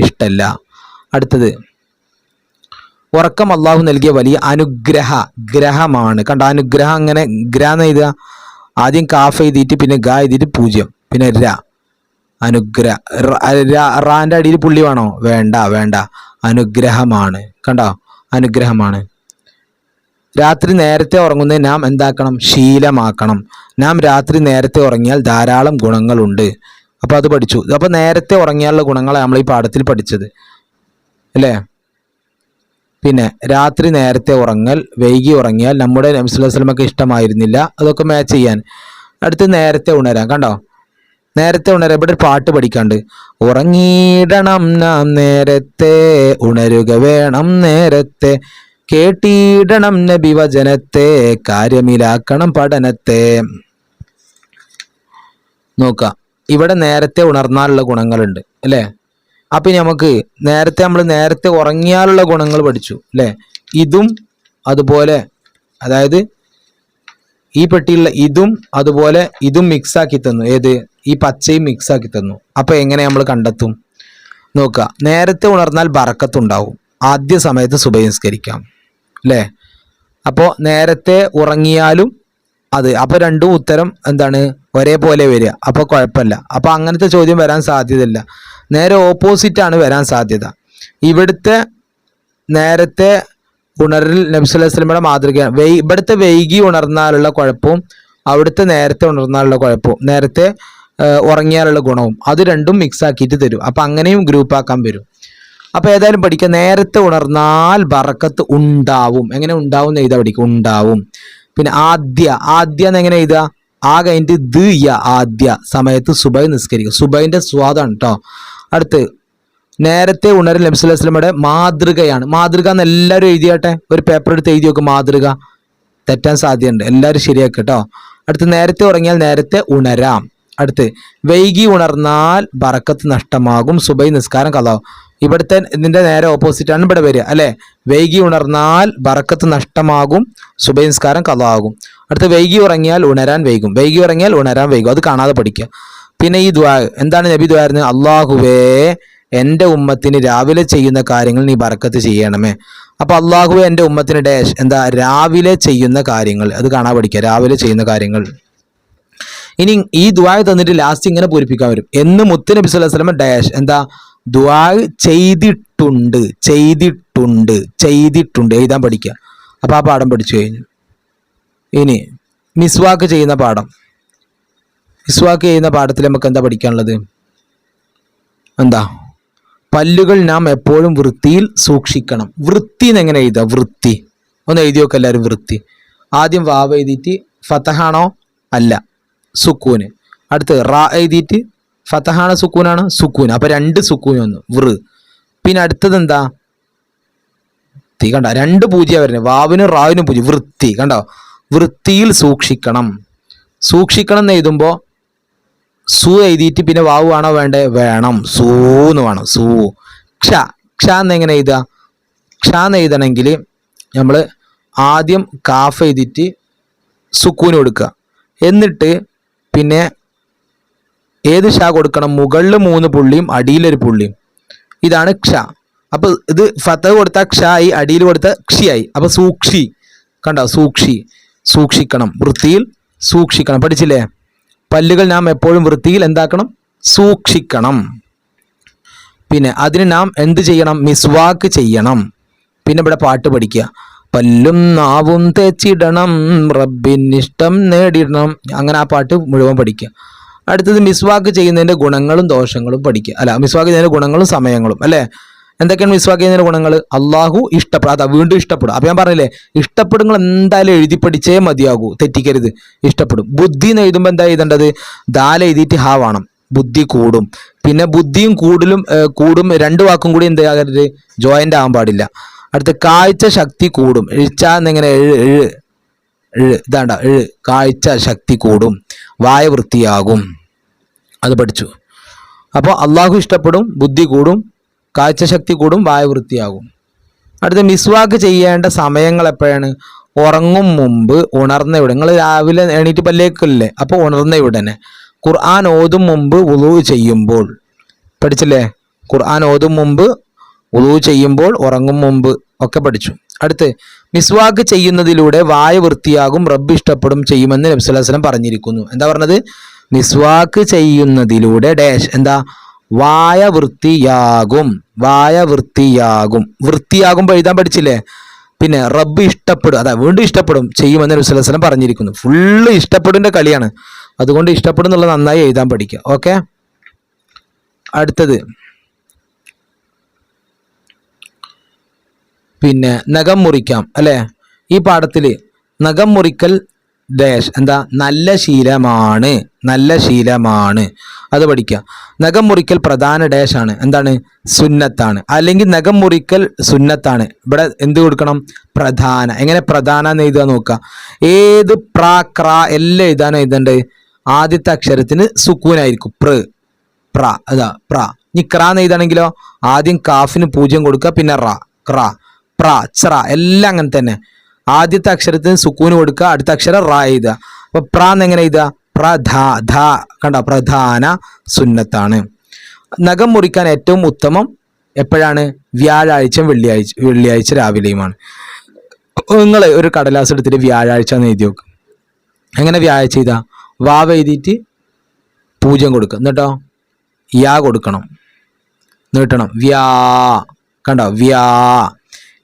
ഇഷ്ടമല്ല. അടുത്തത്, ഉറക്കം അള്ളാഹു നൽകിയ വലിയ ഗ്രഹമാണ്. കണ്ട? അനുഗ്രഹം, അങ്ങനെ ഗ്ര എന്ന് എഴുതുക. ആദ്യം കാഫ് എഴുതിയിട്ട് പിന്നെ ഗ എഴുതിയിട്ട് 0 പിന്നെ ര. റാന്റെ അടിയിൽ പുള്ളി വേണോ? വേണ്ട. അനുഗ്രഹമാണ്. കണ്ടോ? അനുഗ്രഹമാണ്. രാത്രി നേരത്തെ ഉറങ്ങുന്നത് നാം എന്താക്കണം? ശീലമാക്കണം. നാം രാത്രി നേരത്തെ ഉറങ്ങിയാൽ ധാരാളം ഗുണങ്ങളുണ്ട്. അപ്പൊ അത് പഠിച്ചു. അപ്പൊ നേരത്തെ ഉറങ്ങിയാലുള്ള ഗുണങ്ങളാണ് നമ്മൾ ഈ പാഠത്തിൽ പഠിച്ചത്, അല്ലേ? പിന്നെ രാത്രി നേരത്തെ ഉറങ്ങൽ, വൈകി ഉറങ്ങിയാൽ നമ്മുടെ നബി സല്ലല്ലാഹു അലൈഹി വസല്ലമക്ക് ഇഷ്ടമായിരുന്നില്ല, അതൊക്കെ മാച്ച് ചെയ്യാൻ. അടുത്ത് നേരത്തെ ഉണരാൻ. കണ്ടോ? നേരത്തെ ഉണരാൻ ഇവിടെ ഒരു പാട്ട് പഠിക്കാണ്ട്. ഉറങ്ങിയിടണം നാം നേരത്തെ, ഉണരുക വേണം നേരത്തെ, കേട്ടിടണം നബി വചനത്തെ, കാര്യമിലാക്കണം പഠനത്തെ. നോക്കാം, ഇവിടെ നേരത്തെ ഉണർന്നാലുള്ള ഗുണങ്ങളുണ്ട്, അല്ലേ? അപ്പൊ നമുക്ക് നമ്മൾ നേരത്തെ ഉറങ്ങിയാലുള്ള ഗുണങ്ങൾ പഠിച്ചു, അല്ലേ? ഇതും അതുപോലെ, അതായത് ഈ പെട്ടിയുള്ള ഇതും അതുപോലെ ഇതും മിക്സ് ആക്കി തന്നു. ഏത്? ഈ പച്ചയും മിക്സ് ആക്കി തന്നു. അപ്പൊ എങ്ങനെ നമ്മൾ കണ്ടെത്തും? നോക്കുക, നേരത്തെ ഉണർന്നാൽ ബറക്കത്തുണ്ടാവും. ആദ്യ സമയത്ത് സുബഹി നിസ്കരിക്കാം, അല്ലേ? അപ്പോൾ നേരത്തെ ഉറങ്ങിയാലും അത്, അപ്പൊ രണ്ടും ഉത്തരം എന്താണ്? ഒരേപോലെ വരിക. അപ്പൊ കുഴപ്പമില്ല. അപ്പൊ അങ്ങനത്തെ ചോദ്യം വരാൻ സാധ്യതയില്ല. നേരെ ഓപ്പോസിറ്റ് ആണ് വരാൻ സാധ്യത. ഇവിടുത്തെ നേരത്തെ ഉണരൽ നബി സല്ലല്ലാഹു അലൈഹി വസല്ലമയുടെ മാതൃകയാണ്. ഇവിടുത്തെ വൈകി ഉണർന്നാലുള്ള കുഴപ്പവും അവിടുത്തെ നേരത്തെ ഉണർന്നാലുള്ള കുഴപ്പവും, നേരത്തെ ഉറങ്ങിയാലുള്ള ഗുണവും, അത് രണ്ടും മിക്സ് ആക്കിയിട്ട് തരും. അപ്പൊ അങ്ങനെയും ഗ്രൂപ്പ് ആക്കാൻ വരും. അപ്പൊ ഏതായാലും പഠിക്കുക, നേരത്തെ ഉണർന്നാൽ ബറക്കത്ത് ഉണ്ടാവും. എങ്ങനെ ഉണ്ടാവും എന്ന് എഴുതാ പഠിക്കുക, ഉണ്ടാവും. പിന്നെ ആദ്യ എന്നെങ്ങനെ എഴുതുക? ആ കഴിഞ്ഞിട്ട് ആദ്യ സമയത്ത് സുബഹി നിസ്കരിക്കുക. സുബഹിന്റെ സ്വാദാണ് കേട്ടോ. അടുത്ത്, നേരത്തെ ഉണരൽ നബി സല്ലല്ലാഹു അലൈഹി വസല്ലമയുടെ മാതൃകയാണ്. മാതൃക എന്ന് എല്ലാവരും എഴുതിയാട്ടെ, ഒരു പേപ്പർ എടുത്ത് എഴുതി നോക്കും. മാതൃക തെറ്റാൻ സാധ്യതയുണ്ട്, എല്ലാവരും ശരിയാക്കുക കേട്ടോ. അടുത്ത്, നേരത്തെ ഉറങ്ങിയാൽ നേരത്തെ ഉണരാം. അടുത്ത്, വൈകി ഉണർന്നാൽ ബറക്കത്ത് നഷ്ടമാകും, സുബഹി നിസ്കാരം കളാവും. ഇവിടുത്തെ ഇതിന്റെ നേരെ ഓപ്പോസിറ്റ് ആണ് ഇവിടെ വരിക, അല്ലെ? വൈകി ഉണർന്നാൽ ബറക്കത്ത് നഷ്ടമാകും, സുബഹി നിസ്കാരം കളാകും. അടുത്ത്, വൈകി ഉറങ്ങിയാൽ ഉണരാൻ വൈകും, വൈകി ഉറങ്ങിയാൽ ഉണരാൻ വൈകും. അത് കാണാതെ പഠിക്കുക. പിന്നെ ഈ ദുആ, എന്താണ് നബി ദുആ? അല്ലാഹുവേ, എൻ്റെ ഉമ്മത്തിന് രാവിലെ ചെയ്യുന്ന കാര്യങ്ങൾ നീ ബറക്കത്ത് ചെയ്യണമേ. അപ്പൊ അല്ലാഹുവേ എൻ്റെ ഉമ്മത്തിന് ഡാഷ് എന്താ? രാവിലെ ചെയ്യുന്ന കാര്യങ്ങൾ, അത് കാണാൻ പഠിക്കുക. രാവിലെ ചെയ്യുന്ന കാര്യങ്ങൾ. ഇനി ഈ ദുആ തന്നിട്ട് ലാസ്റ്റ് ഇങ്ങനെ പൂരിപ്പിക്കാൻ വരും. എന്ന് മുത്ത് നബി സല്ലല്ലാഹു അലൈഹി വസല്ലം ഡാഷ് എന്താ? ദുആ ചെയ്തിട്ടുണ്ട് എഴുതാൻ പഠിക്കുക. അപ്പൊ ആ പാഠം പഠിച്ചു കഴിഞ്ഞു. ഇനി മിസ്വാക്ക് ചെയ്യുന്ന പാഠം. മിസ്വാക്ക് ചെയ്യുന്ന പാഠത്തിൽ നമുക്ക് എന്താ പഠിക്കാനുള്ളത്? എന്താ? പല്ലുകൾ നാം എപ്പോഴും വൃത്തിയിൽ സൂക്ഷിക്കണം. വൃത്തി എന്നെങ്ങനെ എഴുതുക? വൃത്തി ഒന്ന് എഴുതി നോക്കുക എല്ലാവരും. വൃത്തി ആദ്യം വാവ് എഴുതിയിട്ട് ഫതഹാണോ? അല്ല, സുക്കൂന്. അടുത്ത് റാ എഴുതിയിട്ട് ഫതഹാണോ സുക്കൂനാണ്? സുക്കൂന്. അപ്പൊ 2 സുക്കൂന് വന്നു, വൃ. പിന്നെ അടുത്തത് എന്താ? കണ്ട 2 പൂജ്യ വരുന്നത്, വാവിനും റാവിനും പൂജ്യം. വൃത്തി കണ്ടോ? വൃത്തിയിൽ സൂക്ഷിക്കണം. സൂക്ഷിക്കണം എന്ന് എഴുതുമ്പോൾ സു എഴുതിയിട്ട് പിന്നെ വാവ് ആണോ വേണ്ടേ? വേണം. സൂന്ന് വേണം. സൂ. ക്ഷ. ക്ഷ എന്നെങ്ങനെ എഴുതുക? ക്ഷ എന്ന് എഴുതണമെങ്കിൽ നമ്മൾ ആദ്യം കാഫ് എഴുതിയിട്ട് സുക്കൂന് കൊടുക്കുക. എന്നിട്ട് പിന്നെ ഏത് ഷ കൊടുക്കണം? മുകളിൽ 3 പുള്ളിയും അടിയിലൊരു പുള്ളിയും. ഇതാണ് ക്ഷ. അപ്പൊ ഇത് ഫതഹ് കൊടുത്ത ക്ഷ ആയി, അടിയിൽ കൊടുത്ത ക്ഷിയായി. അപ്പൊ സൂക്ഷി. കണ്ടോ? സൂക്ഷി. സൂക്ഷിക്കണം, വൃത്തിയിൽ സൂക്ഷിക്കണം. പഠിച്ചില്ലേ? പല്ലുകൾ നാം എപ്പോഴും വൃത്തിയിൽ എന്താക്കണം? സൂക്ഷിക്കണം. പിന്നെ അതിന് നാം എന്ത് ചെയ്യണം? മിസ്വാക്ക് ചെയ്യണം. പിന്നെ ഇവിടെ പാട്ട് പഠിക്കുക. പല്ലും നാവും തേച്ചിടണം, റബ്ബിനിഷ്ടം നേടിടണം. അങ്ങനെ ആ പാട്ട് മുഴുവൻ പഠിക്കുക. അടുത്തത് മിസ്വാക്ക് ചെയ്യുന്നതിൻ്റെ ഗുണങ്ങളും ദോഷങ്ങളും പഠിക്കുക. അല്ല, മിസ്വാക്ക് ചെയ്യുന്നതിൻ്റെ ഗുണങ്ങളും സമയങ്ങളും അല്ലേ? എന്തൊക്കെയാണ് മിസ്വാക്ക് ചെയ്യുന്നതിൻ്റെ ഗുണങ്ങൾ? അള്ളാഹു ഇഷ്ടപ്പെടും. അതാ വീണ്ടും ഇഷ്ടപ്പെടും. അപ്പം ഞാൻ പറഞ്ഞില്ലേ, ഇഷ്ടപ്പെടുങ്ങൾ എന്തായാലും എഴുതി പഠിച്ചേ മതിയാകൂ, തെറ്റിക്കരുത്. ഇഷ്ടപ്പെടും. ബുദ്ധി എന്ന് എഴുതുമ്പോൾ എന്താ എഴുതേണ്ടത്? ദാൽ എഴുതിയിട്ട് ഹാ വേണം. ബുദ്ധി കൂടും. പിന്നെ ബുദ്ധിയും കൂടും 2 വാക്കും കൂടി എന്താകരുത്? ജോയിൻ്റ് ആകാൻ പാടില്ല. അടുത്ത് കാഴ്ച ശക്തി കൂടും. എഴുച്ച എന്നെങ്ങനെ? ഇതാണ്ട കാഴ്ച ശക്തി കൂടും. വായ വൃത്തിയാകും. അത് പഠിച്ചു. അപ്പോൾ അള്ളാഹു ഇഷ്ടപ്പെടും, ബുദ്ധി കൂടും, കാഴ്ചശക്തി കൂടും, വായ വൃത്തിയാകും. അടുത്ത മിസ്വാക്ക് ചെയ്യേണ്ട സമയങ്ങൾ എപ്പോഴാണ്? ഉറങ്ങും മുമ്പ്, ഉണർന്ന നിങ്ങൾ രാവിലെ എണീറ്റ് പല്ലേക്കില്ലേ? അപ്പോൾ ഉണർന്ന ഉടനെ. ഖുർആൻ ഓതും മുമ്പ്, വുളൂ ചെയ്യുമ്പോൾ. പഠിച്ചില്ലേ? ഖുർആൻ ഓതും മുമ്പ്, വുളൂ ചെയ്യുമ്പോൾ, ഉറങ്ങും മുമ്പ് ഒക്കെ പഠിച്ചു. അടുത്ത് മിസ്വാക്ക് ചെയ്യുന്നതിലൂടെ വായ വൃത്തിയാകും, റബ്ബ് ഇഷ്ടപ്പെടും ചെയ്യുമെന്ന് നബി സല്ലല്ലാഹു അലൈഹി വസല്ലം പറഞ്ഞിരിക്കുന്നു. എന്താ പറഞ്ഞത്? മിസ്വാക്ക് ചെയ്യുന്നതിലൂടെ ഡാഷ് എന്താ? വായ വൃത്തിയാകും. വായ വൃത്തിയാകും. വൃത്തിയാകുമ്പോൾ എഴുതാൻ പഠിച്ചില്ലേ? പിന്നെ റബ്ബ് ഇഷ്ടപ്പെടും, അതാ വീണ്ടും ഇഷ്ടപ്പെടും ചെയ്യുമെന്ന് നബി സല്ലല്ലാഹു അലൈഹി വസല്ലം പറഞ്ഞിരിക്കുന്നു. ഫുള്ള് ഇഷ്ടപ്പെടുന്ന കളിയാണ്. അതുകൊണ്ട് ഇഷ്ടപ്പെടും എന്നുള്ളത് നന്നായി എഴുതാൻ പഠിക്കുക. ഓക്കെ. അടുത്തത് പിന്നെ നഖം മുറിക്കാം അല്ലേ? ഈ പാഠത്തിൽ നഖം മുറിക്കൽ ഡാഷ് എന്താ? നല്ല ശീലമാണ്. നല്ല ശീലമാണ്. അത് പഠിക്കുക. നഖം മുറിക്കൽ പ്രധാന ഡാഷ് ആണ്. എന്താണ്? സുന്നത്താണ്. അല്ലെങ്കിൽ നഖം മുറിക്കൽ സുന്നത്താണ്. ഇവിടെ എന്ത് കൊടുക്കണം? പ്രധാന. എങ്ങനെ പ്രധാന എന്ന് എഴുതുക നോക്കുക. ഏത് പ്ര ക്ര എല്ലാം എഴുതേണ്ടത് ആദ്യത്തെ അക്ഷരത്തിന് സുക്കൂനായിരിക്കും. പ്ര അതാ പ്ര. ഇനി ക്ര എന്ന് എഴുതാണെങ്കിലോ ആദ്യം കാഫിന് 0 കൊടുക്കുക, പിന്നെ റ, ക്ര, പ്ര, ച്ര എല്ലാം അങ്ങനെ തന്നെ. ആദ്യത്തെ അക്ഷരത്തിന് സുക്കൂന് കൊടുക്കുക, അടുത്ത അക്ഷരം റ എഴുതുക. അപ്പൊ പ്ര എന്നെങ്ങനെ എഴുതുക? പ്രധാ. കണ്ടോ? പ്രധാന സുന്നത്താണ്. നഖം മുറിക്കാൻ ഏറ്റവും ഉത്തമം എപ്പോഴാണ്? വ്യാഴാഴ്ചയും വെള്ളിയാഴ്ച രാവിലെയുമാണ്. നിങ്ങൾ ഒരു കടലാസ് എടുത്തിട്ട് വ്യാഴാഴ്ച എന്ന് എഴുതി നോക്ക്. എങ്ങനെ വ്യാഴാഴ്ച ചെയ്താ? വാവ് എഴുതിയിട്ട് 0 കൊടുക്കുക, എന്നിട്ടോ യാ കൊടുക്കണം, നീട്ടണം. വ്യാ. കണ്ടോ? വ്യാ.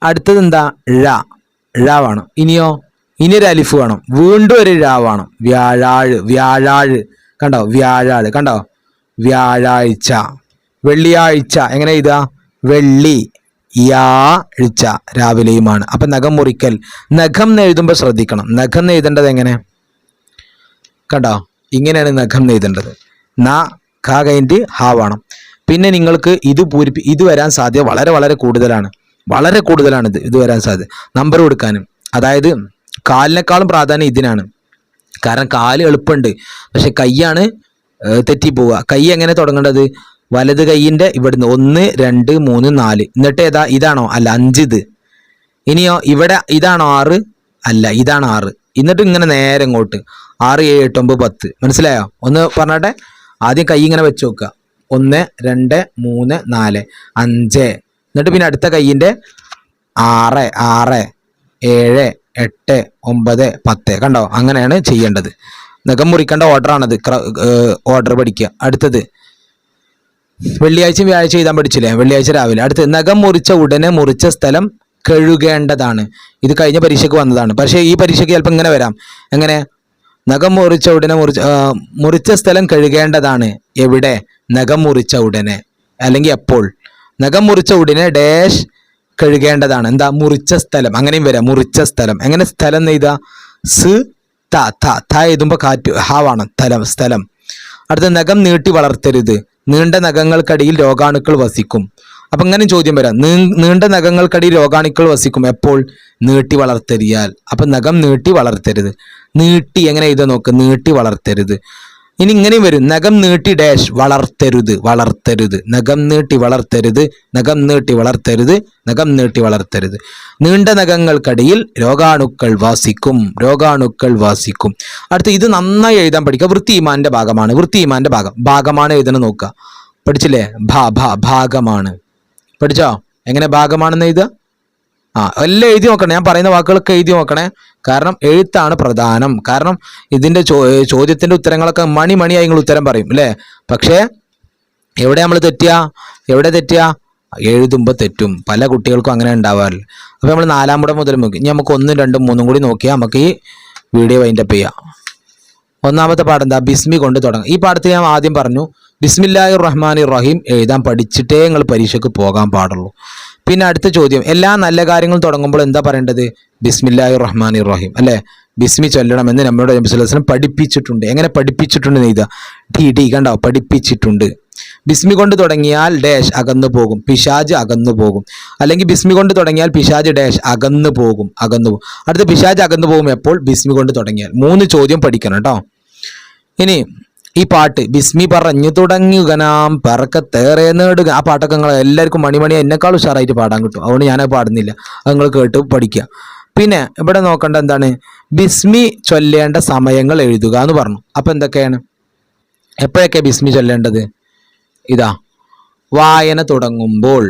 അടുത്തത് എന്താ? ഴ വേണം. ഇനിയോ? ഇനി ഒരു അലിഫ് വേണം. വീണ്ടും ഒരു ഴ വേണം. വ്യാഴാഴ്. കണ്ടോ? വ്യാഴാഴ്. കണ്ടോ? വ്യാഴാഴ്ച. വെള്ളിയാഴ്ച എങ്ങനെ എഴുതുക? വെള്ളി. യാഴ്ച രാവിലെയുമാണ്. അപ്പൊ നഖം മുറിക്കൽ. നഖം എന്ന് എഴുതുമ്പോൾ ശ്രദ്ധിക്കണം. നഖം എന്ന് എഴുതേണ്ടത് എങ്ങനെ? കണ്ടോ? ഇങ്ങനെയാണ് നഖം എന്ന് എഴുതേണ്ടത്. ഖ കഴിഞ്ഞിട്ട് ഹ വേണം. പിന്നെ നിങ്ങൾക്ക് ഇത് വരാൻ സാധ്യത വളരെ വളരെ കൂടുതലാണ്. ഇത് വരാൻ സാധ്യത. നമ്പർ കൊടുക്കാനും. അതായത് കാലിനേക്കാളും പ്രാധാന്യം ഇതിനാണ്. കാരണം കാല് എളുപ്പമുണ്ട്, പക്ഷെ കൈയാണ് തെറ്റിപ്പോവുക. കൈ എങ്ങനെ തുടങ്ങേണ്ടത്? വലത് കൈയിൻ്റെ ഇവിടുന്ന് 1 2 3 4. എന്നിട്ട് ഇതാണോ? അല്ല, 5 ഇത്. ഇനിയോ ഇവിടെ ഇതാണോ 6? അല്ല, ഇതാണ് 6. എന്നിട്ട് ഇങ്ങനെ നേരെ ഇങ്ങോട്ട് 6 7 8 9 10. മനസ്സിലായോ? ഒന്ന് പറഞ്ഞാട്ടെ. ആദ്യം കൈ ഇങ്ങനെ വെച്ച് നോക്കുക. 1 2 3 4 5. എന്നിട്ട് പിന്നെ അടുത്ത കൈയിൻ്റെ 6 6 7 8 9 10. കണ്ടോ? അങ്ങനെയാണ് ചെയ്യേണ്ടത്. നഖം മുറിക്കേണ്ട ഓർഡറാണത്. ഓർഡർ പഠിക്കുക. അടുത്തത് വെള്ളിയാഴ്ചയും വ്യാഴാഴ്ച എഴുതാൻ പഠിച്ചില്ലേ? വെള്ളിയാഴ്ച രാവിലെ. അടുത്ത് നഖം മുറിച്ച ഉടനെ മുറിച്ച സ്ഥലം കഴുകേണ്ടതാണ്. ഇത് കഴിഞ്ഞ പരീക്ഷയ്ക്ക് വന്നതാണ്. പക്ഷേ ഈ പരീക്ഷയ്ക്ക് ചിലപ്പോൾ ഇങ്ങനെ വരാം. എങ്ങനെ? നഖം മുറിച്ച ഉടനെ മുറിച്ച സ്ഥലം കഴുകേണ്ടതാണ്. എവിടെ? നഖം മുറിച്ച ഉടനെ അല്ലെങ്കിൽ എപ്പോൾ? നഖം മുറിച്ച ഉടനെ ഡാഷ് കഴുകേണ്ടതാണ്. എന്താ? മുറിച്ച സ്ഥലം. അങ്ങനെയും വരാം, മുറിച്ച സ്ഥലം. എങ്ങനെ സ്ഥലം നെയ്താ? സ് ത ത ത എഴുതുമ്പോൾ കാറ്റ് ഹാവാണ് സ്ഥലം. അടുത്ത നഖം നീട്ടി വളർത്തരുത്. നീണ്ട നഖങ്ങൾക്കടിയിൽ രോഗാണുക്കൾ വസിക്കും. അപ്പൊ ഇങ്ങനെ ചോദ്യം വരാം. നീണ്ട നഖങ്ങൾക്കടിയിൽ രോഗാണുക്കൾ വസിക്കും. എപ്പോൾ? നീട്ടി വളർത്തരിയാൽ. അപ്പൊ നഖം നീട്ടി വളർത്തരുത്. നീട്ടി എങ്ങനെ എഴുതാൻ നോക്ക്? നീട്ടി വളർത്തരുത്. ഇനി ഇങ്ങനെയും വരും. നഖം നീട്ടി ഡാഷ് വളർത്തരുത്. നഖം നീട്ടി വളർത്തരുത്. നഖം നീട്ടി വളർത്തരുത്. നീണ്ട നഖങ്ങൾക്കടിയിൽ രോഗാണുക്കൾ വാസിക്കും. അടുത്ത ഇത് നന്നായി എഴുതാൻ പഠിക്കുക. വൃത്തി ഈമാന്റെ ഭാഗമാണ്. ഭാഗമാണ് എഴുതണം നോക്കുക. പഠിച്ചില്ലേ? ഭാഗമാണ്. പഠിച്ചോ? എങ്ങനെ ഭാഗമാണെന്ന് എഴുതുക? എല്ലാം എഴുതി നോക്കണേ. ഞാൻ പറയുന്ന വാക്കുകളൊക്കെ എഴുതി നോക്കണേ. കാരണം എഴുത്താണ് പ്രധാനം. കാരണം ഇതിന്റെ ചോദ്യത്തിന്റെ ഉത്തരങ്ങളൊക്കെ മണിയായി നിങ്ങൾ ഉത്തരം പറയും അല്ലേ? പക്ഷേ എവിടെ നമ്മൾ തെറ്റിയ എഴുതുമ്പോൾ തെറ്റും. പല കുട്ടികൾക്കും അങ്ങനെ ഉണ്ടാവാറില്ല. അപ്പൊ നമ്മൾ 4 മുതൽ നോക്കി. ഇനി നമുക്ക് 1, 2, 3 കൂടി നോക്കിയാൽ നമുക്ക് ഈ വീഡിയോ വൈൻഡപ്പ് ചെയ്യാം. ഒന്നാമത്തെ പാഠം എന്താ? ബിസ്മി കൊണ്ട് തുടങ്ങാം. ഈ പാഠത്തിൽ ഞാൻ ആദ്യം പറഞ്ഞു ബിസ്മില്ലാഹിർ റഹ്മാനിർ റഹീം എഴുതാൻ പഠിച്ചിട്ടേ നിങ്ങൾ പരീക്ഷയ്ക്ക് പോകാൻ പാടുള്ളൂ. പിന്നെ അടുത്ത ചോദ്യം, എല്ലാ നല്ല കാര്യങ്ങളും തുടങ്ങുമ്പോൾ എന്താ പറയേണ്ടത്? ബിസ്മില്ലാഹിർ റഹ്മാനിർ റഹീം അല്ലേ? ബിസ്മി ചൊല്ലണമെന്ന് നമ്മുടെ നബി സല്ലല്ലാഹു അലൈഹി വസല്ലം പഠിപ്പിച്ചിട്ടുണ്ട്. എങ്ങനെ പഠിപ്പിച്ചിട്ടുണ്ട് എഴുതുക? ടി കണ്ടോ? പഠിപ്പിച്ചിട്ടുണ്ട്. ബിസ്മി കൊണ്ട് തുടങ്ങിയാൽ ഡാഷ് അകന്നു പോകും, പിശാജ് അകന്നു പോകും. അല്ലെങ്കിൽ ബിസ്മി കൊണ്ട് തുടങ്ങിയാൽ പിശാജ് ഡാഷ് അകന്നു പോകും. അടുത്ത പിശാജ് അകന്നു പോകും എപ്പോൾ? ബിസ്മി കൊണ്ട് തുടങ്ങിയാൽ. 3 ചോദ്യം പഠിക്കണം കേട്ടോ. ഇനി ഈ പാട്ട് ബിസ്മി പറഞ്ഞു തുടങ്ങുക നാം പറക്കത്തേറെ നേടുക. ആ പാട്ടൊക്കെ നിങ്ങൾ എല്ലാവർക്കും മണി എന്നെക്കാൾ ഉഷാറായിട്ട് പാടാൻ കിട്ടും. അതുകൊണ്ട് ഞാനത് പാടുന്നില്ല. അത് നിങ്ങൾ കേട്ട് പഠിക്കുക. പിന്നെ ഇവിടെ നോക്കേണ്ട എന്താണ്? ബിസ്മി ചൊല്ലേണ്ട സമയങ്ങൾ എഴുതുക എന്ന് പറഞ്ഞു. അപ്പൊ എന്തൊക്കെയാണ്? എപ്പോഴൊക്കെ ബിസ്മി ചൊല്ലേണ്ടത്? ഇതാ: വായന തുടങ്ങുമ്പോൾ,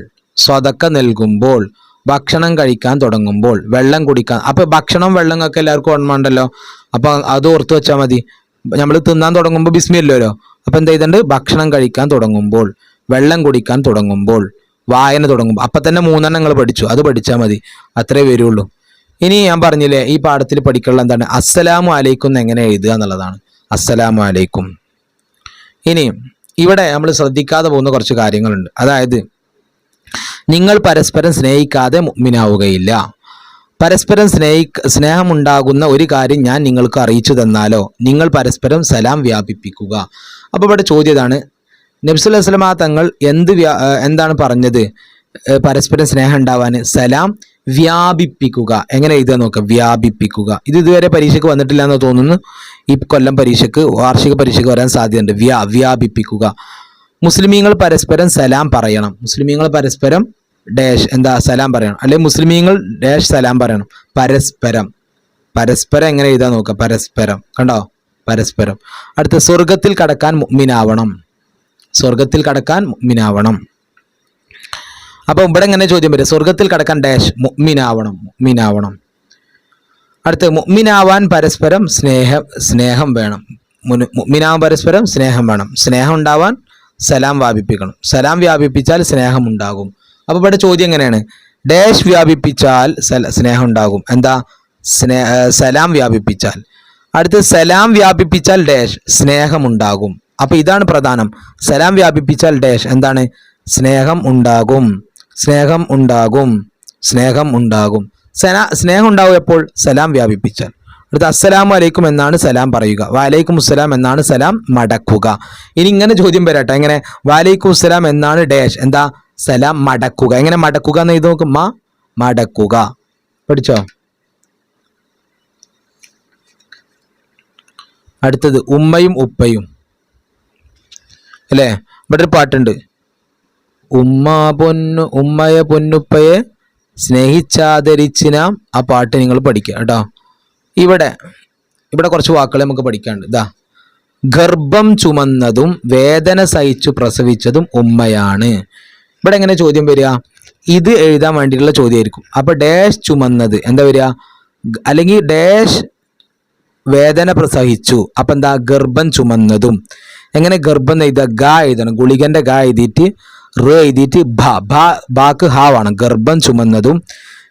സ്വതക്ക നൽകുമ്പോൾ, ഭക്ഷണം കഴിക്കാൻ തുടങ്ങുമ്പോൾ, വെള്ളം കുടിക്കാൻ. അപ്പൊ ഭക്ഷണം വെള്ളം ഒക്കെ എല്ലാവർക്കും ഓർമ്മയുണ്ടല്ലോ. അപ്പൊ അത് ഓർത്ത് വെച്ചാൽ മതി. നമ്മൾ തിന്നാൻ തുടങ്ങുമ്പോൾ ബിസ്മി അല്ലല്ലോ. അപ്പൊ എന്താ ചെയ്തിട്ടുണ്ട്? ഭക്ഷണം കഴിക്കാൻ തുടങ്ങുമ്പോൾ, വെള്ളം കുടിക്കാൻ തുടങ്ങുമ്പോൾ, വായന തുടങ്ങുമ്പോൾ. അപ്പൊ തന്നെ 3 നിങ്ങൾ പഠിച്ചു. അത് പഠിച്ചാൽ മതി. അത്രേ വരുള്ളൂ. ഇനി ഞാൻ പറഞ്ഞില്ലേ ഈ പാഠത്തിൽ പഠിക്കാനുള്ള എന്താണ്? അസ്സലാമു അലൈക്കും എങ്ങനെ എഴുതുക എന്നുള്ളതാണ്. അസ്സലാമു അലൈക്കും. ഇനി ഇവിടെ നമ്മൾ ശ്രദ്ധിക്കാതെ പോകുന്ന കുറച്ച് കാര്യങ്ങളുണ്ട്. അതായത് നിങ്ങൾ പരസ്പരം സ്നേഹിക്കാതെ മുഅ്മിനാവുകയില്ല. പരസ്പരം സ്നേഹമുണ്ടാകുന്ന ഒരു കാര്യം ഞാൻ നിങ്ങൾക്ക് അറിയിച്ചു തന്നാലോ? നിങ്ങൾ പരസ്പരം സലാം വ്യാപിപ്പിക്കുക. അപ്പോൾ ഇവിടെ ചോദ്യം ഇതാണ്, നബി സല്ലല്ലാഹു അലൈഹി വസല്ലം തങ്ങൾ എന്താണ് പറഞ്ഞത്? പരസ്പരം സ്നേഹം ഉണ്ടാവാൻ സലാം വ്യാപിപ്പിക്കുക. എങ്ങനെ എഴുതുക നോക്കുക? വ്യാപിപ്പിക്കുക. ഇത് ഇതുവരെ പരീക്ഷയ്ക്ക് വന്നിട്ടില്ല എന്ന് തോന്നുന്നു. ഈ കൊല്ലം പരീക്ഷയ്ക്ക്, വാർഷിക പരീക്ഷയ്ക്ക് വരാൻ സാധ്യതയുണ്ട്. വ്യാപിപ്പിക്കുക. മുസ്ലിമീങ്ങൾ പരസ്പരം സലാം പറയണം. മുസ്ലിമീങ്ങൾ പരസ്പരം ഡാഷ് എന്താ? സലാം പറയണം. അല്ലെങ്കിൽ മുസ്ലിമീങ്ങൾ ഡാഷ് സലാം പറയണം. പരസ്പരം എങ്ങനെ എഴുതാൻ നോക്കുക? പരസ്പരം. കണ്ടോ? പരസ്പരം. അടുത്ത, സ്വർഗത്തിൽ കടക്കാൻ മുഅ്മിനാവണം. അപ്പൊ ഇവിടെ എങ്ങനെ ചോദ്യം വരും? സ്വർഗത്തിൽ കടക്കാൻ ഡാഷ് മുഅ്മിനാവണം. അടുത്ത, മുഅ്മിനാവാൻ പരസ്പരം സ്നേഹം വേണം. മുഅ്മിനാവാൻ പരസ്പരം സ്നേഹം വേണം. സ്നേഹം ഉണ്ടാവാൻ സലാം വ്യാപിപ്പിക്കണം. സലാം വ്യാപിപ്പിച്ചാൽ സ്നേഹം ഉണ്ടാകും. അപ്പൊ ഇവിടെ ചോദ്യം എങ്ങനെയാണ്? ഡാഷ് വ്യാപിപ്പിച്ചാൽ സ്നേഹം ഉണ്ടാകും. എന്താ? സലാം വ്യാപിപ്പിച്ചാൽ. അടുത്ത്, സലാം വ്യാപിപ്പിച്ചാൽ ഡാഷ് സ്നേഹം ഉണ്ടാകും. അപ്പൊ ഇതാണ് പ്രധാനം. സലാം വ്യാപിപ്പിച്ചാൽ ഡാഷ് എന്താണ്? സ്നേഹം ഉണ്ടാകും. സ്നേഹം ഉണ്ടാകും. എപ്പോൾ? സലാം വ്യാപിപ്പിച്ചാൽ. അടുത്ത, അസ്സലാമു അലൈക്കും എന്നാണ് സലാം പറയുക. വലൈക്കും അസ്സലാം എന്നാണ് സലാം മടക്കുക. ഇനി ഇങ്ങനെ ചോദ്യം വരട്ടെ. എങ്ങനെ? വലൈക്കും അസ്സലാം എന്നാണ് ഡാഷ് എന്താ? സലാം മടക്കുക. എങ്ങനെ മടക്കുക എന്ന് എഴുതി നോക്കും? മടക്കുക. പഠിച്ചോ? അടുത്തത്, ഉമ്മയും ഉപ്പയും അല്ലേ? ഇവിടെ ഒരു പാട്ടുണ്ട്. ഉമ്മയെ പൊന്നുപ്പയെ സ്നേഹിച്ചാദരിച്ചിനാം. ആ പാട്ട് നിങ്ങൾ പഠിക്കുക കേട്ടോ. ഇവിടെ കുറച്ച് വാക്കുകൾ നമുക്ക് പഠിക്കാനുണ്ട്. ഇതാ: ഗർഭം ചുമന്നതും വേദന സഹിച്ചു പ്രസവിച്ചതും ഉമ്മയാണ്. ഇവിടെ എങ്ങനെ ചോദ്യം വരിക? ഇത് എഴുതാൻ വേണ്ടിയിട്ടുള്ള ചോദ്യമായിരിക്കും. അപ്പൊ ഡാഷ് ചുമന്നത് എന്താ വരിക? അല്ലെങ്കിൽ ഡാഷ് വേദന പ്രസഹിച്ചു. അപ്പൊ എന്താ? ഗർഭം ചുമന്നതും. എങ്ങനെ ഗർഭം എഴുതുക? ഗ എഴുതണം. ഗുളികന്റെ ഗ എഴുതിയിട്ട് എഴുതിയിട്ട് ബാക്ക് ഹാവാണ്. ഗർഭം ചുമന്നതും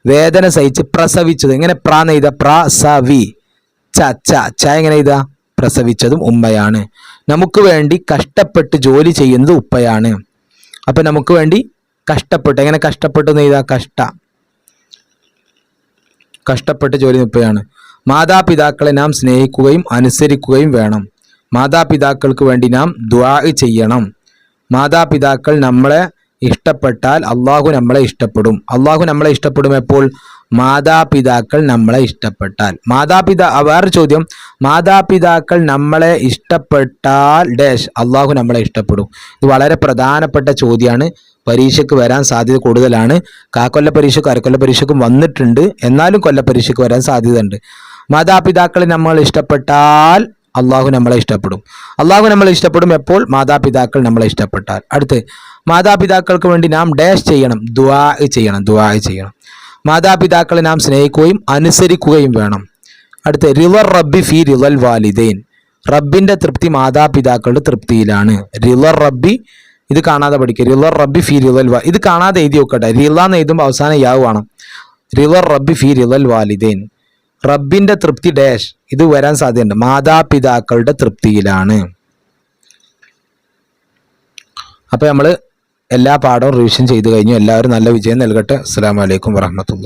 വേദന സഹിച്ച് പ്രസവിച്ചത്. എങ്ങനെ? പ്രാന്ന് എഴുതുക? പ്രസവി. ച എങ്ങനെ എഴുതുക? പ്രസവിച്ചതും ഉമ്മയാണ്. നമുക്ക് വേണ്ടി കഷ്ടപ്പെട്ട് ജോലി ചെയ്യുന്നത് ഉപ്പയാണ്. അപ്പം നമുക്ക് വേണ്ടി കഷ്ടപ്പെട്ട്, എങ്ങനെ കഷ്ടപ്പെട്ടു എന്ന് എഴുതാ? കഷ്ടപ്പെട്ട് ജോലി ഉപ്പയാണ്. മാതാപിതാക്കളെ നാം സ്നേഹിക്കുകയും അനുസരിക്കുകയും വേണം. മാതാപിതാക്കൾക്ക് വേണ്ടി നാം ദുആ ചെയ്യണം. മാതാപിതാക്കൾ നമ്മളെ ഇഷ്ടപ്പെട്ടാൽ അള്ളാഹു നമ്മളെ ഇഷ്ടപ്പെടും. അള്ളാഹു നമ്മളെ ഇഷ്ടപ്പെടും എപ്പോൾ? മാതാപിതാക്കൾ നമ്മളെ ഇഷ്ടപ്പെട്ടാൽ. വേറെ ചോദ്യം, മാതാപിതാക്കൾ നമ്മളെ ഇഷ്ടപ്പെട്ടാൽ ഡാഷ് അള്ളാഹു നമ്മളെ ഇഷ്ടപ്പെടും. ഇത് വളരെ പ്രധാനപ്പെട്ട ചോദ്യമാണ്. പരീക്ഷയ്ക്ക് വരാൻ സാധ്യത കൂടുതലാണ്. കാക്കൊല്ല പരീക്ഷയ്ക്കും അരക്കൊല്ല പരീക്ഷയ്ക്കും വന്നിട്ടുണ്ട്. എന്നാലും കൊല്ല പരീക്ഷയ്ക്ക് വരാൻ സാധ്യതയുണ്ട്. മാതാപിതാക്കളെ നമ്മൾ ഇഷ്ടപ്പെട്ടാൽ അള്ളാഹു നമ്മളെ ഇഷ്ടപ്പെടും. അള്ളാഹു നമ്മളെ ഇഷ്ടപ്പെടും എപ്പോൾ? മാതാപിതാക്കൾ നമ്മളെ ഇഷ്ടപ്പെട്ടാൽ. അടുത്ത്, മാതാപിതാക്കൾക്ക് വേണ്ടി നാം ഡാഷ് ചെയ്യണം, ദുആ ചെയ്യണം. മാതാപിതാക്കളെ നാം സ്നേഹിക്കുകയും അനുസരിക്കുകയും വേണം. അടുത്ത്, റിളർ റബ്ബി ഫി റിളൽ വാലിദൈൻ. റബ്ബിന്റെ തൃപ്തി മാതാപിതാക്കളുടെ തൃപ്തിയിലാണ്. റിളർ റബ്ബി, ഇത് കാണാതെ പഠിക്കുക. റിളർ റബ്ബി ഫി റിളൽ ഇത് കാണാതെ എഴുതി വെക്കട്ടെ. റിള എന്ന് എഴുതുമ്പോൾ അവസാനം യാവ് വേണം. റിളർ റബ്ബി ഫി റിളൽ വാലിദൈൻ. റബ്ബിന്റെ തൃപ്തി ഡാഷ്, ഇത് വരാൻ സാധ്യതയുണ്ട്, മാതാപിതാക്കളുടെ തൃപ്തിയിലാണ്. അപ്പോൾ നമ്മൾ എല്ലാ പാഠവും റിവിഷൻ ചെയ്തു കഴിഞ്ഞു. എല്ലാവരും നല്ല വിജയം നൽകട്ടെ. അസ്സലാമു അലൈക്കും വറഹ്മത്തുള്ളാഹി.